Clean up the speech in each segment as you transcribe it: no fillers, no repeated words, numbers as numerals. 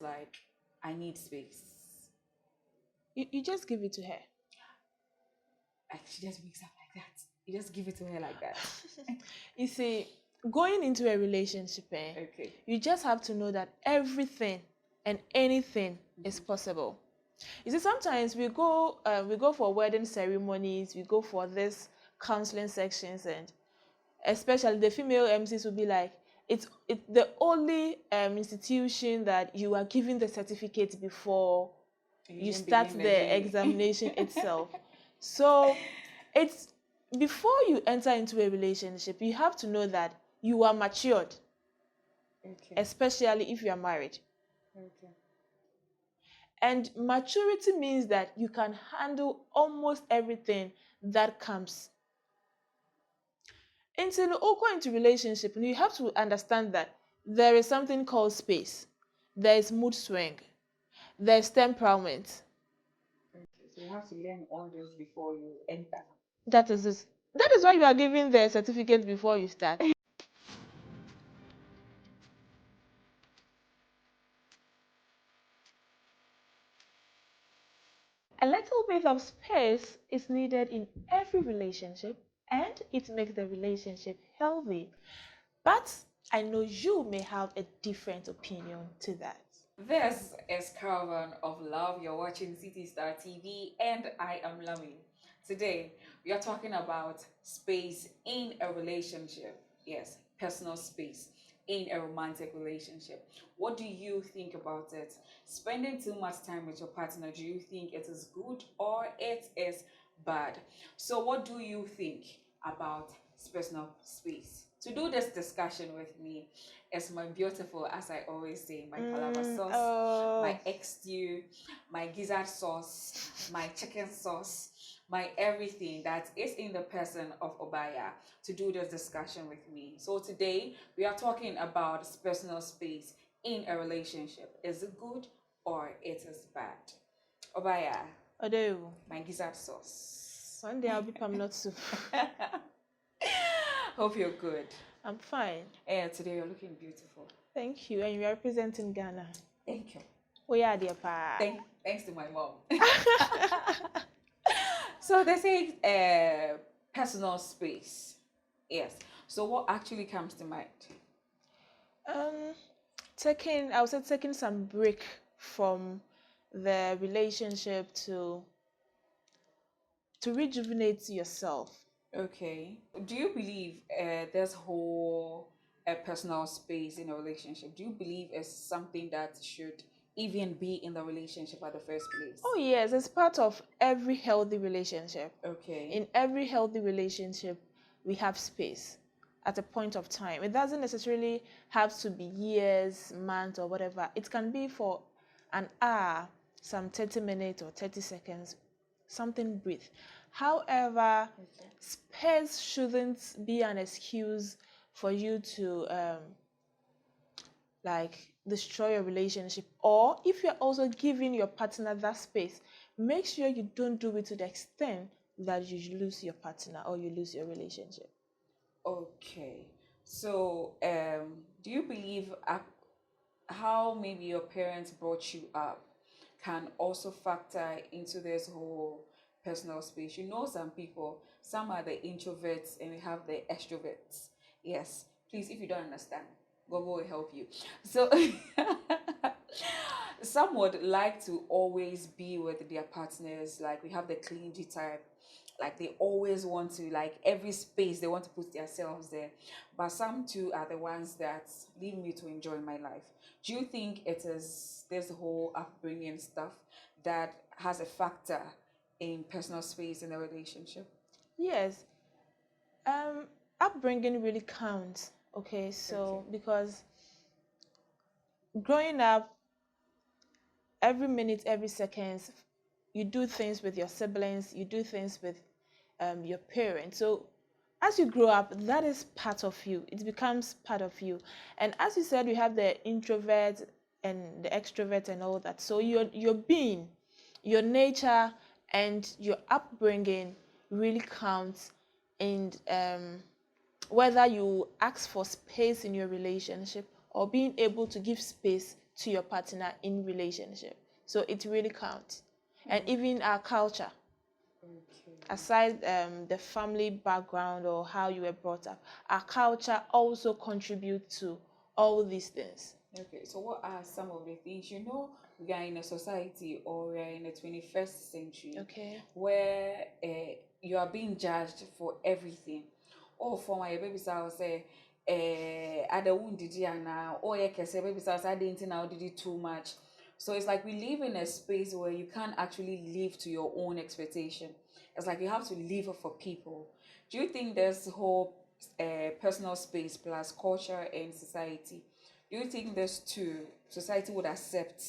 like, I need space. You just give it to her. Like she just wakes up like that. You just give it to her like that. You see, going into a relationship, Okay. you just have to know that everything and anything is possible. You see, sometimes we go for wedding ceremonies, we go for this counseling sections, and especially the female MCs will be like, it's the only institution that you are giving the certificate before you start the examination itself. So it's before you enter into a relationship, you have to know that you are matured, Okay. especially if you are married. Okay. And maturity means that you can handle almost everything that comes. Until you go into relationship, you have to understand that there is something called space. There is mood swing. There is temperament. Okay. So you have to learn all this before you enter. That is this. That is why you are giving the certificate before you start. A little bit of space is needed in every relationship and it makes the relationship healthy. But I know you may have a different opinion to that. This is Caravan of Love. You're watching City Star TV, and I am Lami. Today, we are talking about space in a relationship. Yes, personal space in a romantic relationship. What do you think about it? Spending too much time with your partner, do you think it is good or it is bad? So, what do you think about personal space? To do this discussion with me, is my beautiful, as I always say, my palava sauce, my egg stew, my gizzard sauce, my chicken sauce, my everything that is in the person of Obaya to do this discussion with me. So today we are talking about personal space in a relationship. Is it good or it is bad? Obaya, Odeyo, my gizzard sauce. one day I'll be Pamela soup. Hope you're good. I'm fine. Yeah, today you're looking beautiful. Thank you. And you are representing Ghana. Thank you. Oh yeah, dear pa. Thanks to my mom. So they say personal space. Yes. So what actually comes to mind? Um, I would say taking some break from the relationship to rejuvenate yourself. Okay. Do you believe there's whole personal space in a relationship? Do you believe it's something that should even be in the relationship at the first place? Oh yes, it's part of every healthy relationship. Okay. In every healthy relationship, we have space at a point of time. It doesn't necessarily have to be years, months, or whatever. It can be for an hour, some 30 minutes or 30 seconds, something brief. However, space shouldn't be an excuse for you to like destroy your relationship. Or if you're also giving your partner that space, make sure you don't do it to the extent that you lose your partner or you lose your relationship. Okay. So, do you believe how maybe your parents brought you up can also factor into this whole personal space? You know, some people, some are the introverts and we have the extroverts. Yes, please, if you don't understand, God will help you. So, some would like to always be with their partners, like we have the clingy type, like they always want to, like every space they want to put themselves there, but some too are the ones that leave me to enjoy my life. Do you think it is this whole upbringing stuff that has a factor in personal space in a relationship? Yes, um, upbringing really counts. Okay, Okay. so because growing up, every minute, every second, you do things with your siblings, you do things with your parents. So as you grow up, that is part of you. It becomes part of you. And as you said, you have the introvert and the extrovert and all that. So your being, your nature, and your upbringing really counts in whether you ask for space in your relationship or being able to give space to your partner in relationship. So it really counts. And even our culture, aside the family background or how you were brought up, our culture also contributes to all these things. Okay, so what are some of the things, we are in a society, or we are in the 21st century, Okay. where you are being judged for everything. Oh, for my baby, I will say, I don't did now, or yeah, say baby, I didn't now did it too much. So it's like we live in a space where you can't actually live to your own expectation. It's like you have to live for people. Do you think there's whole personal space plus culture and society? Do you think there's two society would accept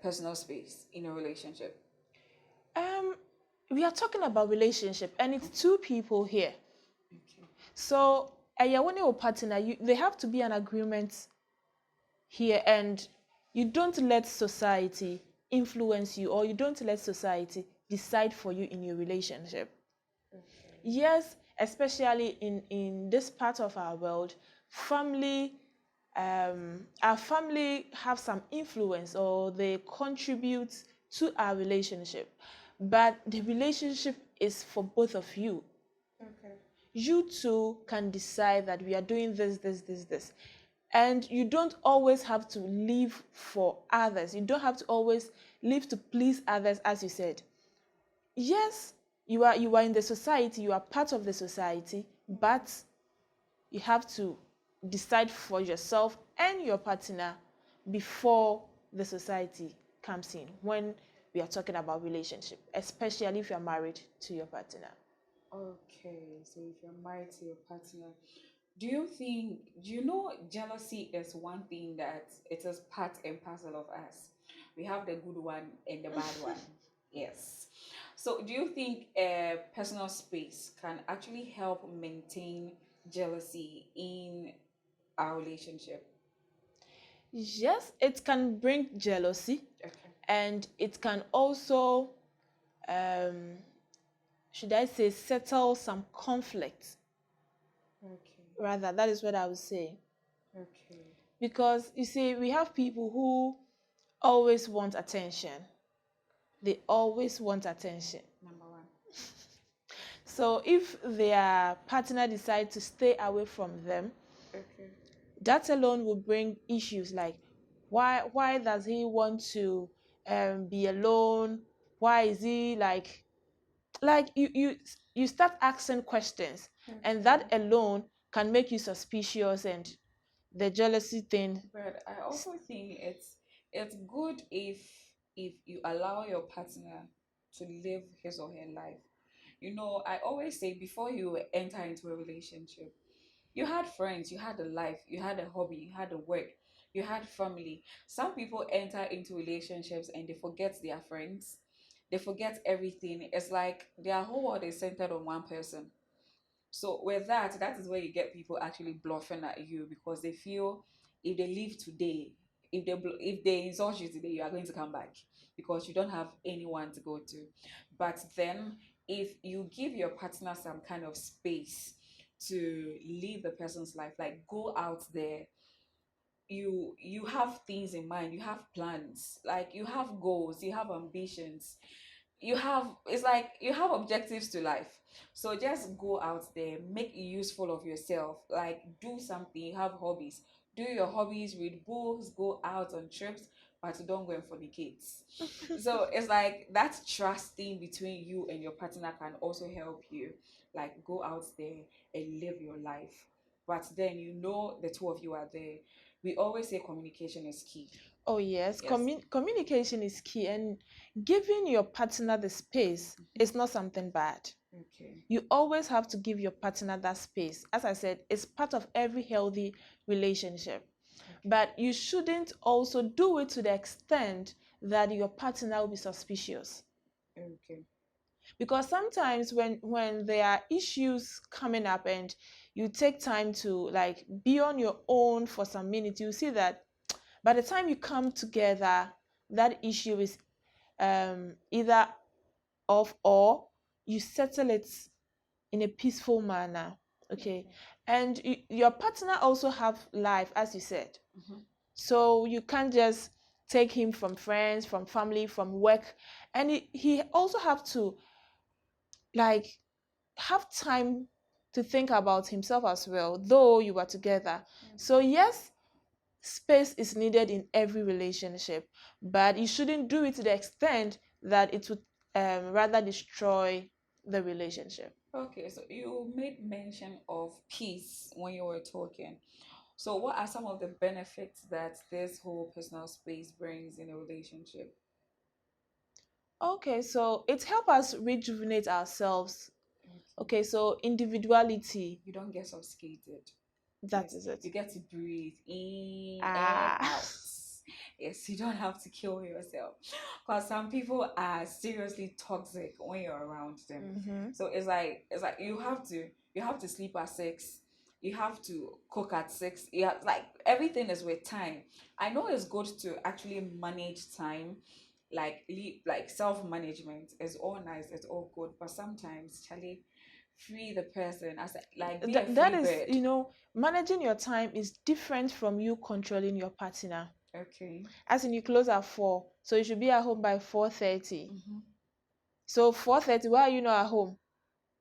personal space in a relationship? Um, we are talking about relationship, and it's two people here. Okay. So, when your partner, they have to be an agreement here, and you don't let society influence you, or you don't let society decide for you in your relationship. Okay. Yes, especially in this part of our world, our family have some influence, or they contribute to our relationship, but the relationship is for both of you. Okay. You two can decide that we are doing this, and you don't always have to live for others. You don't have to always live to please others, as you said. Yes, you are in the society, you are part of the society, but you have to decide for yourself and your partner before the society comes in, when we are talking about relationship, especially if you are married to your partner. Okay, so if you're married to your partner, do you know jealousy is one thing that it is part and parcel of us? We have the good one and the bad one. Yes. So do you think personal space can actually help maintain jealousy in our relationship? Yes, it can bring jealousy, Okay. and it can also, um, should I say, settle some conflict. Okay. Rather, that is what I would say. Okay. Because you see, we have people who always want attention. They always want attention. Number one. So if their partner decides to stay away from them, Okay. that alone will bring issues like, why does he want to be alone? Why is he like you start asking questions, and Okay. that alone can make you suspicious, and the jealousy thing. But I also think it's good if you allow your partner to live his or her life. I always say before you enter into a relationship, you had friends, you had a life, you had a hobby, you had a work, you had family. Some people enter into relationships and they forget their friends. They forget everything. It's like their whole world is centered on one person. So with that is where you get people actually bluffing at you because they feel if they leave today, if they insult you today, you are going to come back because you don't have anyone to go to. But then if you give your partner some kind of space to live the person's life, like go out there, you have things in mind, you have plans, like you have goals, you have ambitions, it's like you have objectives to life. So just go out there, make useful of yourself, like do something. You have hobbies, do your hobbies, read books, go out on trips, but don't go and fornicate. So it's like that trusting between you and your partner can also help you, like go out there and live your life. But then the two of you are there. We always say communication is key. Oh yes, Yes. communication is key, and giving your partner the space is not something bad. Okay. You always have to give your partner that space. As I said, it's part of every healthy relationship. But you shouldn't also do it to the extent that your partner will be suspicious. Okay. Because sometimes when there are issues coming up and you take time to like be on your own for some minutes, you see that by the time you come together, that issue is either off, or you settle it in a peaceful manner. Okay. Okay. And your partner also have life, as you said. Mhm. So you can't just take him from friends, from family, from work. And he also have to like have time to think about himself as well, though you are together. So yes, space is needed in every relationship, but you shouldn't do it to the extent that it would rather destroy the relationship. Okay, so you made mention of peace when you were talking. So, what are some of the benefits that this whole personal space brings in a relationship? Okay, so it helps us rejuvenate ourselves. Okay. Okay, so individuality, You don't get suffocated. that Yes, is it. you get to breathe in and Ah. out. Yes, you don't have to kill yourself. Because some people are seriously toxic when you're around them. Mm-hmm. So it's like you have to sleep at 6. You have to cook at 6. Like everything is with time. I know it's good to actually manage time, like self management is all nice, it's all good, but sometimes Charlie, free the person as like be a That free is, bird. managing your time is different from you controlling your partner. Okay. As in, you close at 4, so you should be at home by 4:30. Mm-hmm. So 4:30, why are you not at home?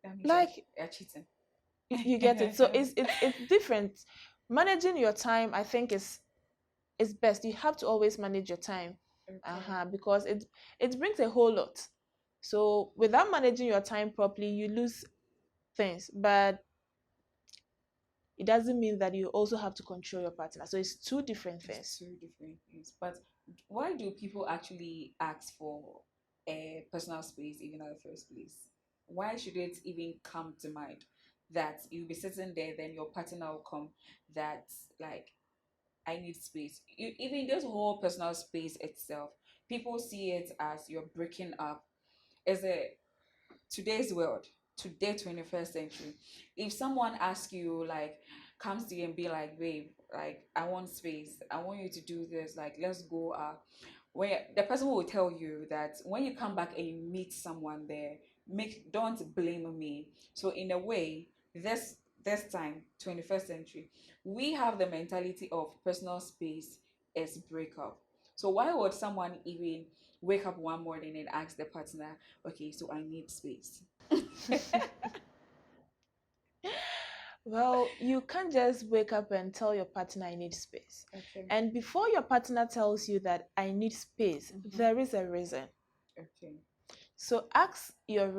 That means Like, you're cheating. you get it. So it's different. Managing your time, I think, is best. You have to always manage your time, Okay. because it brings a whole lot. So without managing your time properly, you lose things, but it doesn't mean that you also have to control your partner. So it's two different It's things. two different things. But why do people actually ask for a personal space even in the first place? Why should it even come to mind that you'll be sitting there, then your partner will come that like I need space. Even this whole personal space itself, people see it as you're breaking up. Is it today's world, today 21st century? If someone asks you like comes to you and be like, babe, like I want space, I want you to do this, like let's go where the person will tell you that when you come back and you meet someone there, make don't blame me. So in a way, this time 21st century, we have the mentality of personal space is breakup. So why would someone even wake up one morning and ask the partner, okay, so I need space? Well, you can't just wake up and tell your partner I need space. Okay. And before your partner tells you that I need space, there is a reason. Okay. So ask your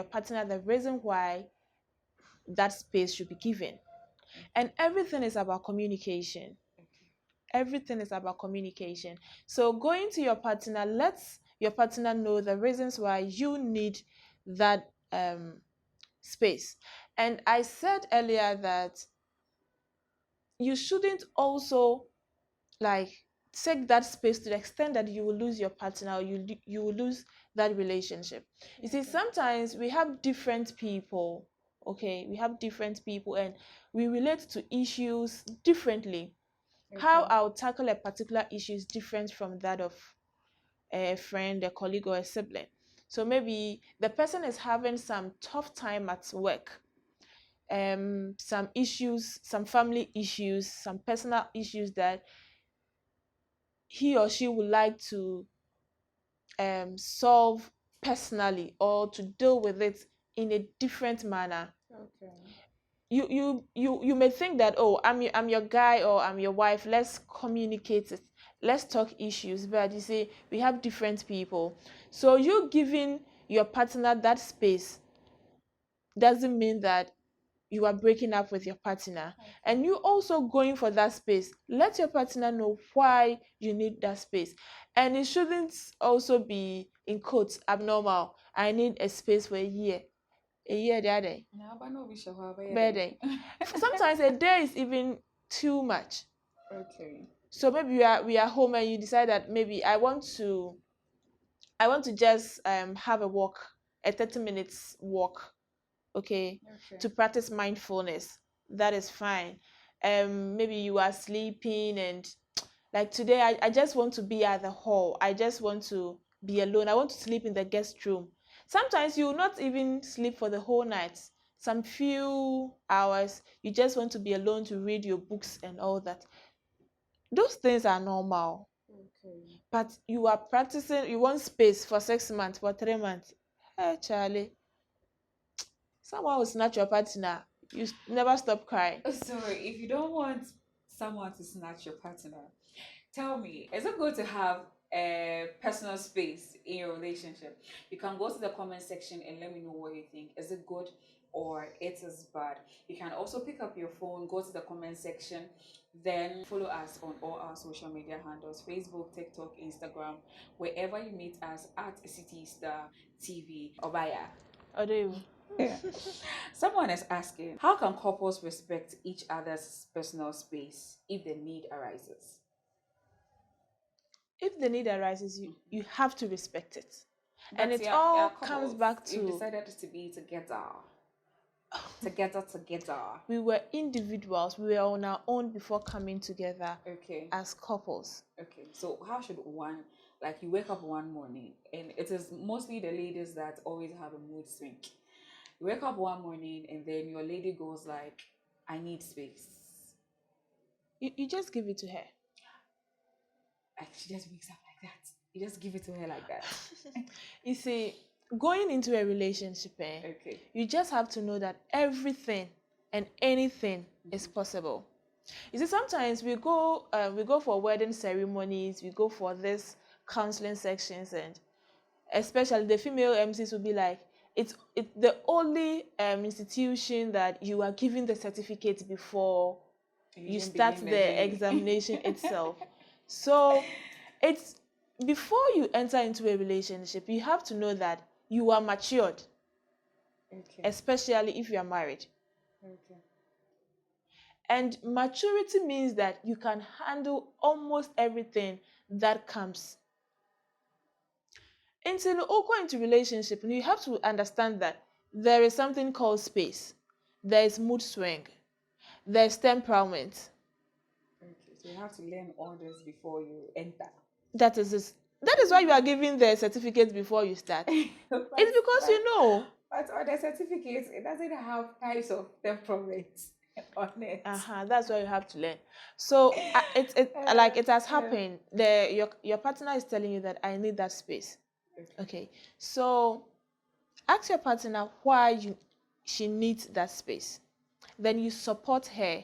partner the reason why that space should be given. And everything is about communication. Okay. Everything is about communication. So going to your partner, let your partner know the reasons why you need that space. And I said earlier that you shouldn't also like take that space to the extent that you will lose your partner, or you will lose that relationship. You see, sometimes we have different people. Okay, we have different people and we relate to issues differently. How Okay. I'll tackle a particular issue is different from that of a friend, a colleague, or a sibling. So maybe the person is having some tough time at work, some issues, some family issues, some personal issues that he or she would like to solve personally, or to deal with it in a different manner. Okay. You may think that, oh, I'm your guy, or I'm your wife, let's communicate it, let's talk issues. But you see, we have different people. So you giving your partner that space doesn't mean that you are breaking up with your partner. And you also going for that space, let your partner know why you need that space. And it shouldn't also be, in quotes, abnormal. I need a space for a year the other day, Now, but no, we shall have a birthday. Sometimes a day is even too much. Okay. So maybe we are home and you decide that maybe I want to just have a walk, a 30 minutes walk, okay, Okay. to practice mindfulness. That is fine. Maybe you are sleeping and like today, I just want to be at the hall. I just want to be alone. I want to sleep in the guest room. Sometimes you will not even sleep for the whole night. Some few hours, you just want to be alone to read your books and all that. Those things are normal. Okay. But you are practicing, you want space for 6 months, for 3 months. Hey, Charlie, someone will snatch your partner. Never stop crying. So if you don't want someone to snatch your partner, tell me, is it good to have a personal space in your relationship? You can go to the comment section and let me know what you think. Is it good or it is bad? You can also pick up your phone, go to the comment section, then follow us on all our social media handles: Facebook, TikTok, Instagram, wherever you meet us at City Star TV. Obaya. Although, Yeah. Someone is asking, how can couples respect each other's personal space if the need arises? if the need arises, you have to respect it. And But it yeah, all comes couples, back you've to decided to be together, together. we were individuals, we were on our own before coming together Okay, as couples. okay. So how should one, like, you wake up one morning, and it is mostly the ladies that always have a mood swing. You wake up one morning, and then your lady goes like, "I need space." You just give it to her. Like she just wakes up like that. You just give it to her like that. You see, going into a relationship, Okay. you just have to know that everything and anything is possible. You see, sometimes we go for wedding ceremonies, we go for this counseling sections, and especially the female MCs will be like, it's the only institution that you are giving the certificate before you start begin the the day. examination itself. So it's before you enter into a relationship, you have to know that you are matured, Okay. especially if you are married. Okay. And maturity means that you can handle almost everything that comes. Until you go into relationship, you have to understand that there is something called space. There is mood swing. There is temperament. Okay. So you have to learn all this before you enter. That is this. That is why you are giving the certificate before you start. It's because you know. But on the certificate, it doesn't have types of temperament on it. That's why you have to learn. So it like it has happened. Your partner is telling you that I need that space. Okay. So ask your partner why she needs that space. Then you support her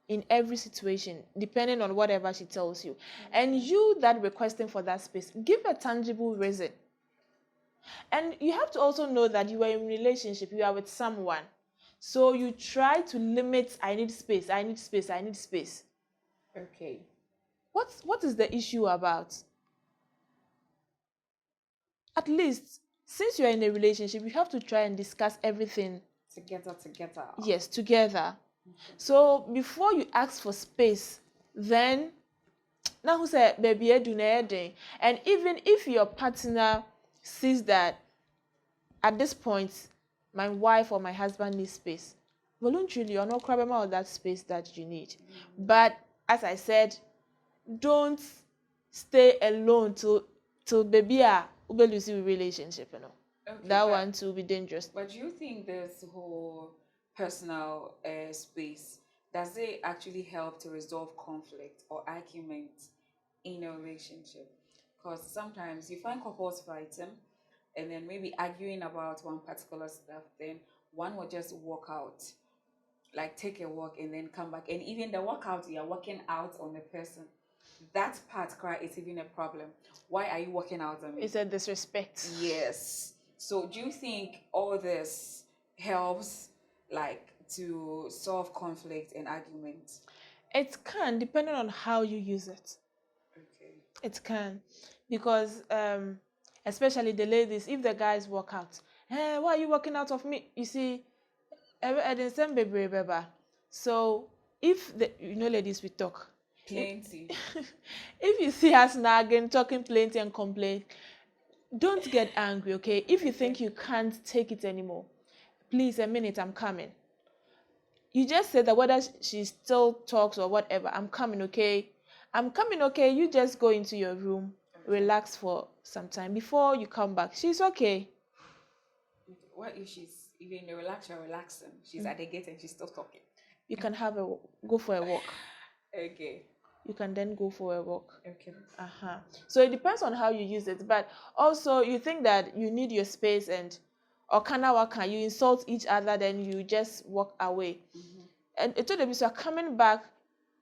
in every situation, depending on whatever she tells you. And you that requesting for that space, give a tangible reason. And you have to also know that you are in a relationship, you are with someone. So you try to limit, I need space, I need space, I need space. Okay. What is the issue about? At least, since you're in a relationship, you have to try and discuss everything. Together. Yes, together. Okay. So before you ask for space, then now who said baby and even if your partner sees that at this point my wife or my husband needs space, voluntarily you're not crabbing out that space that you need. But as I said, don't stay alone till baby will lose your relationship, you know. Okay, that one too will be dangerous. But do you think this whole personal space, does it actually help to resolve conflict or argument in a relationship? Because sometimes you find couples fighting and then maybe arguing about one particular stuff, then one will just walk out, like take a walk and then come back. And even the walkout, you're walking out on the person. That part cry is even a problem. Why are you walking out on me? It's a disrespect. Yes. So do you think all this helps like to solve conflict and argument? It can, depending on how you use it. Okay. It can. Because especially the ladies, if the guys walk out, hey, why are you walking out of me? You see, so if the ladies we talk plenty. If you see us nagging, talking plenty and complain, don't get angry, okay? If you think you can't take it anymore, please, a minute, I'm coming. You just said that whether she still talks or whatever, I'm coming, okay? I'm coming, okay? You just go into your room, relax for some time before you come back. She's okay. What if she's even in the relaxing? She's at the gate and she's still talking. You can go for a walk. Okay. you can then go for a walk. Okay. Uh-huh. So it depends on how you use it. But also you think that you need your space and or kana waka, you insult each other, then you just walk away. Mm-hmm. And it told them so coming back,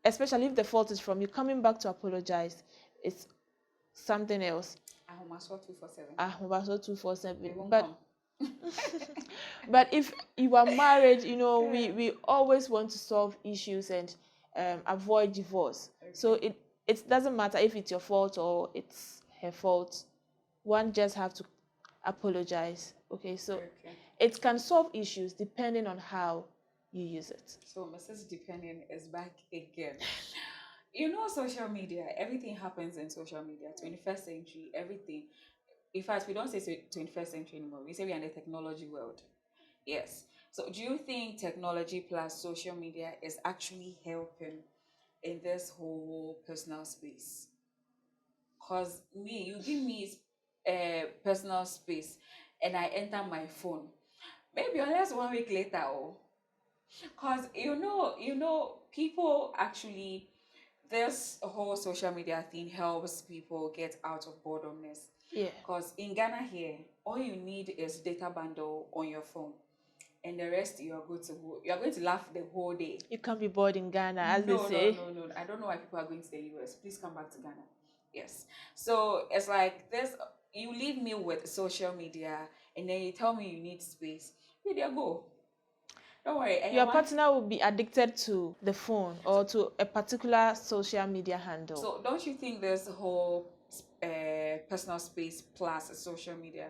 especially if the fault is from you, coming back to apologize, it's something else. I must 247. Also 247. They won't But come. but if you are married, Yeah. we always want to solve issues and avoid divorce. So Okay. it doesn't matter if it's your fault or it's her fault. One just have to apologize. Okay, so Okay. it can solve issues depending on how you use it. So Mrs. Dependent is back again. Social media, everything happens in social media. 21st century, everything. In fact, we don't say 21st century anymore. We say we're in the technology world. Yes. So do you think technology plus social media is actually helping in this whole personal space? Because you give me personal space and I enter my phone. Maybe unless 1 week later, oh, because people actually, this whole social media thing helps people get out of boredomness. Yeah. Because in Ghana here, all you need is data bundle on your phone, and the rest you are going to laugh the whole day. You can't be bored in Ghana, as No, they say. no. I don't know why people are going to the US. Please come back to Ghana. Yes. So it's like this. You leave me with social media, and then you tell me you need space. Here you go. Don't worry. Your partner will be addicted to the phone or to a particular social media handle. So don't you think this whole personal space plus social media,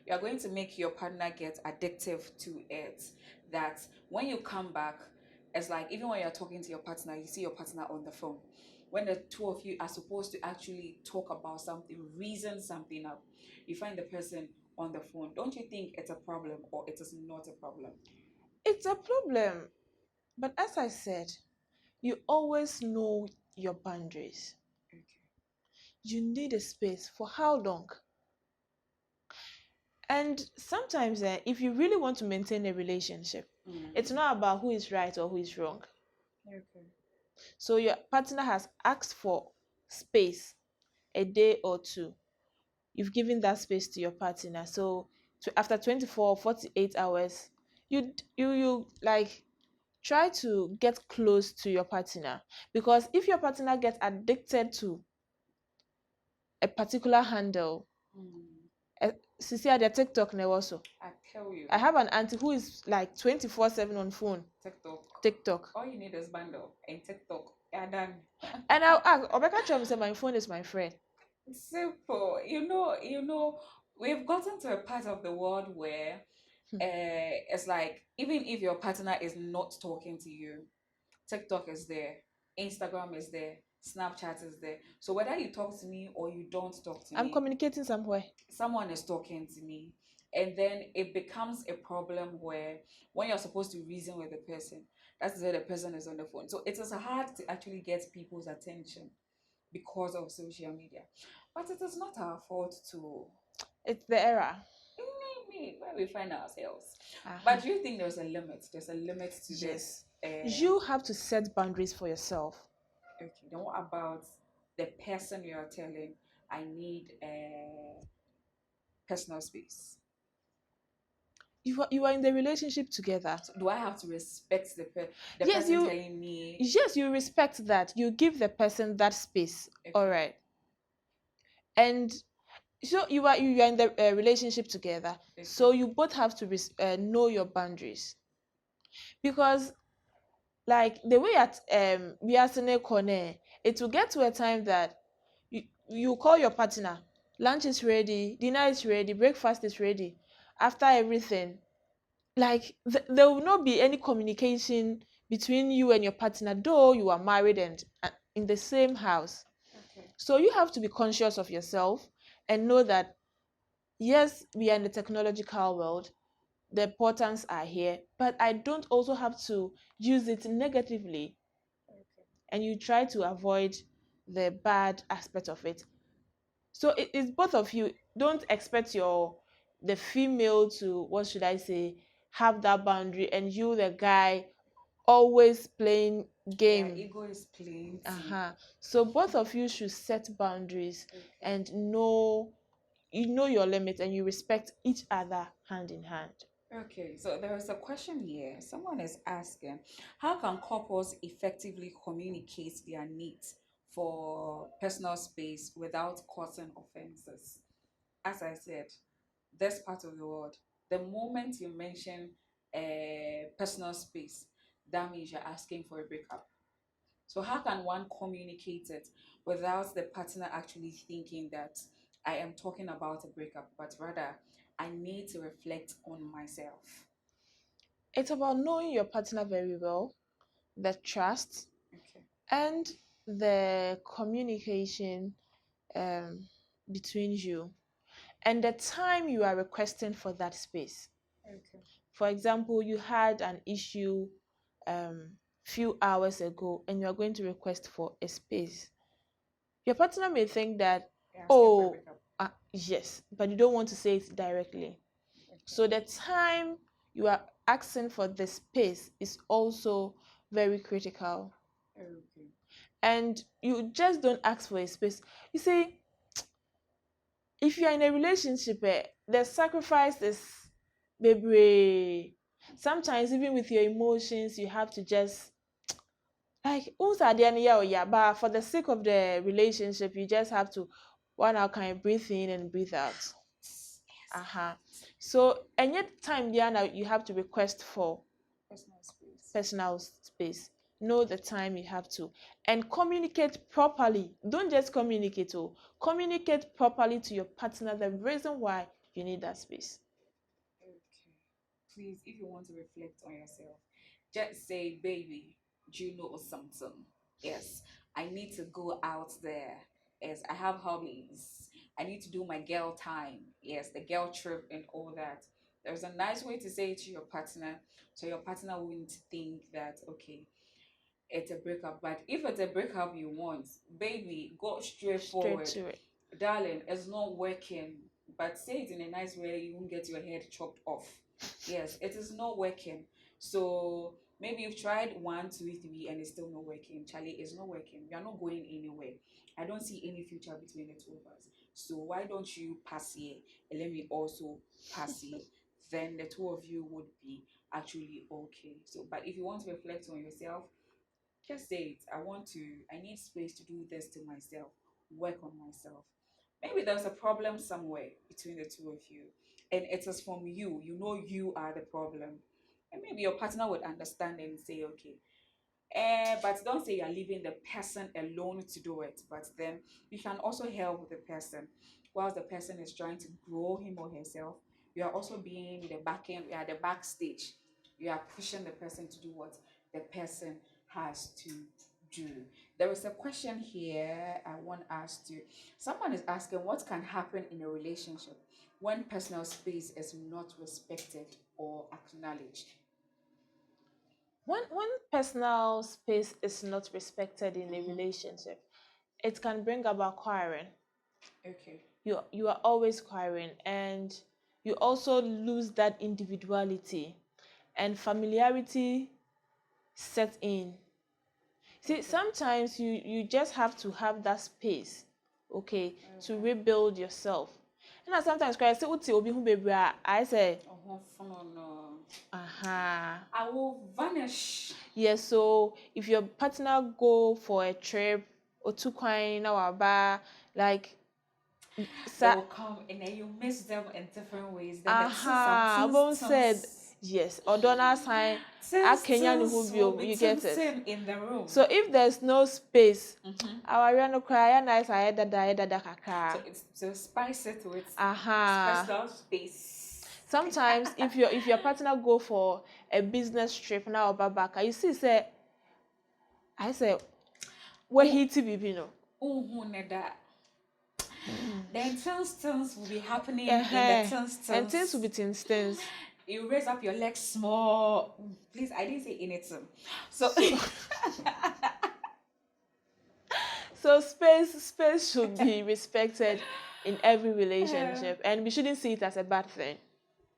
you are going to make your partner get addictive to it? That when you come back, it's like even when you're talking to your partner, you see your partner on the phone. When the two of you are supposed to actually talk about something, reason something up, you find the person on the phone. Don't you think it's a problem or it is not a problem? It's a problem. But as I said, you always know your boundaries. Okay. You need a space for how long? And sometimes, if you really want to maintain a relationship, it's not about who is right or who is wrong. Okay. So your partner has asked for space a day or two. You've given that space to your partner. So after 24 or 48 hours, you like try to get close to your partner, because if your partner gets addicted to a particular handle, Cecilia, the TikTok now also. I tell you. I have an auntie who is like 24/7 on phone. TikTok. All you need is bundle and TikTok. Yeah, done. And I'll ask, Obeka Chom said my phone is my friend. Simple. We've gotten to a part of the world where it's like even if your partner is not talking to you, TikTok is there, Instagram is there, Snapchat is there. So whether you talk to me or you don't talk to I'm me, communicating somewhere. someone is talking to me. And then it becomes a problem where when you're supposed to reason with the person, that's where the person is on the phone. So it is hard to actually get people's attention because of social media. But it is not our fault to It's the era. maybe where we find ourselves. Uh-huh. But do you think there's a limit? There's a limit to this. You have to set boundaries for yourself. Okay. Then what about the person you are telling, I need personal space? You are in the relationship together. So do I have to respect the Yes, person telling me? Yes, you respect that. You give the person that space. Okay. All right. And so you are in the relationship together. Okay. So you both have to know your boundaries, because like the way at we are saying corner, it will get to a time that you call your partner, lunch is ready, dinner is ready, breakfast is ready. After everything, like there will not be any communication between you and your partner, though you are married and in the same house. Okay. So you have to be conscious of yourself and know that yes, we are in the technological world, the importance are here, but I don't also have to use it negatively. Okay. And you try to avoid the bad aspect of it. So it's both of you. Don't expect the female to, what should I say, have that boundary, and you, the guy, always playing Yeah, game. ego is plenty. So both of you should set boundaries Okay. and know your limits, and you respect each other hand in hand. Okay, so there is a question here. Someone is asking, how can couples effectively communicate their needs for personal space without causing offenses? As I said, this part of the world, the moment you mention personal space, that means you're asking for a breakup. So how can one communicate it without the partner actually thinking that I am talking about a breakup, but rather I need to reflect on myself? It's about knowing your partner very well, the trust, Okay. and the communication um, between you, and the time you are requesting for that space. Okay. For example, you had an issue few hours ago, and you are going to request for a space. Your partner may think that, You're asking for a oh, breakup. yes, but you don't want to say it directly. Okay. So the time you are asking for the space is also very critical. Okay. And you just don't ask for a space. You see, if you are in a relationship, the sacrifice is baby. Sometimes even with your emotions, you have to just like but for the sake of the relationship, you just have to one hour kind of breathe in and breathe out. Yes. Uh-huh. So any time Diana, you have to request for Personal space. personal space. Know the time you have to, and communicate properly. Don't just communicate, communicate properly to your partner the reason why you need that space. Okay. Please, if you want to reflect on yourself, just say, baby, do you know something? Yes, I need to go out there. Yes, I have hobbies. I need to do my girl time. Yes, the girl trip and all that. There's a nice way to say it to your partner, so your partner wouldn't think that, okay, it's a breakup. But if it's a breakup you want, baby, go straight Straight forward. to it. Darling, it's not working. But say it in a nice way, you won't get your head chopped off. Yes, it is not working. So maybe you've tried 1, 2, 3, and it's still not working. Charlie, it's not working. We are not going anywhere. I don't see any future between the two of us. So why don't you pass here and let me also pass here? Then the two of you would be actually okay. So, but if you want to reflect on yourself, just say it. I need space to do this to myself, work on myself. Maybe there's a problem somewhere between the two of you, and it is from you. You know you are the problem. And maybe your partner would understand and say, okay, but don't say you're leaving the person alone to do it. But then you can also help the person whilst the person is trying to grow him or herself. You are also being the back end, you are the backstage. You are pushing the person to do what the person has to do. There is a question here I want us to. Someone is asking what can happen in a relationship when personal space is not respected or acknowledged. When personal space is not respected in a Mm-hmm. relationship, it can bring about quarreling. Okay. You are always quarreling, and you also lose that individuality, and familiarity set in. See, Okay. sometimes you just have to have that space, okay, to Okay. rebuild yourself. And sometimes cry say uti obi hu bebre I say, Oh, no. aha. I will vanish. Yes, so if your partner go for a trip or two coin now like They sa will come and then you miss them in different ways. Then the Bom said yes, or Donna sign a Kenyan who will be you get it. in the room. So if there's no space, Mm-hmm. our no cry nice I dada So kakra. it's to spice it with Aha. personal space. Sometimes if your partner go for a business trip now or back, you see say I say where Oh, he bibi no. neda. The instance will be happening in the Uh-huh. And things will instance. be instance. You raise up your legs small. Please, I didn't say anything. So, So so space should be respected in every relationship, and we shouldn't see it as a bad thing.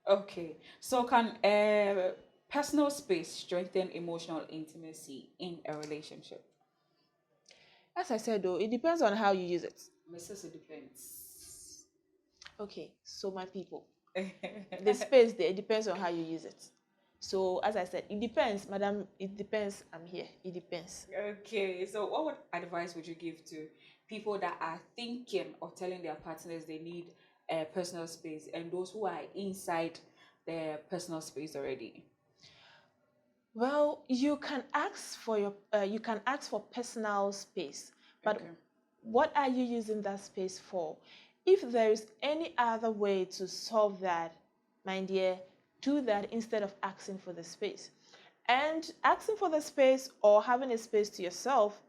okay. So can Personal space strengthen emotional intimacy in a relationship. As I said, though, it depends on how you use it. Mrs. It depends. Okay, so my people, the space there, it depends on how you use it. So, as I said, it depends, madam. It depends. I'm here. It depends. Okay, so what advice would you give to people that are thinking of telling their partners they need a personal space, and those who are inside their personal space already? Well, you can ask for personal space, but Okay. what are you using that space for? If there is any other way to solve that, my dear, do that instead of asking for the space. And asking for the space or having a space to yourself,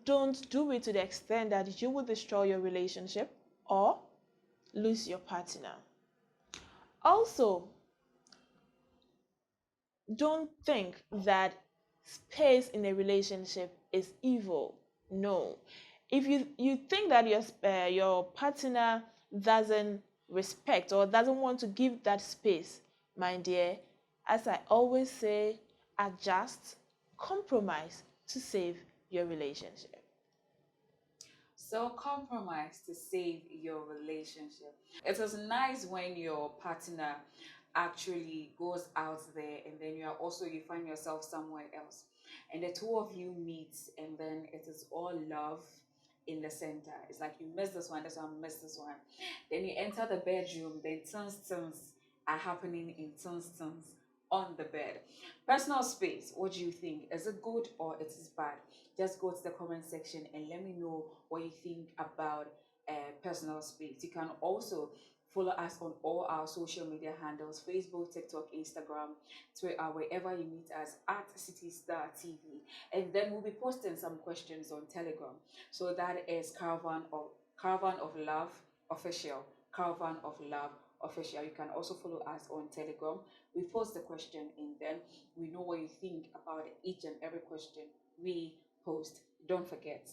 don't do it to the extent that you will destroy your relationship or lose your partner. Also, don't think that space in a relationship is evil. No. If you think that your partner doesn't respect or doesn't want to give that space, my dear, as I always say, adjust, compromise to save your relationship. So compromise to save your relationship. It is nice when your partner actually goes out there and then you find yourself somewhere else. And the two of you meet and then it is all love in the center. It's like you miss this one, miss this one. Then you enter the bedroom, then tons are happening in tons on the bed. Personal space, what do you think? Is it good or it is bad? Just go to the comment section and let me know what you think about personal space. You can also follow us on all our social media handles: Facebook, TikTok, Instagram, Twitter, wherever you meet us at City Star TV. And then we'll be posting some questions on Telegram. So that is Caravan of Love Official. Caravan of Love Official. You can also follow us on Telegram. We post the question and then we know what you think about each and every question we post. Don't forget,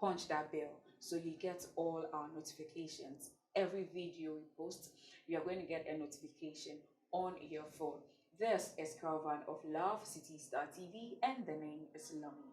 punch that bell so you get all our notifications. Every video we post, you are going to get a notification on your phone. This is Caravan of Love, City Star TV, and the name is Lami.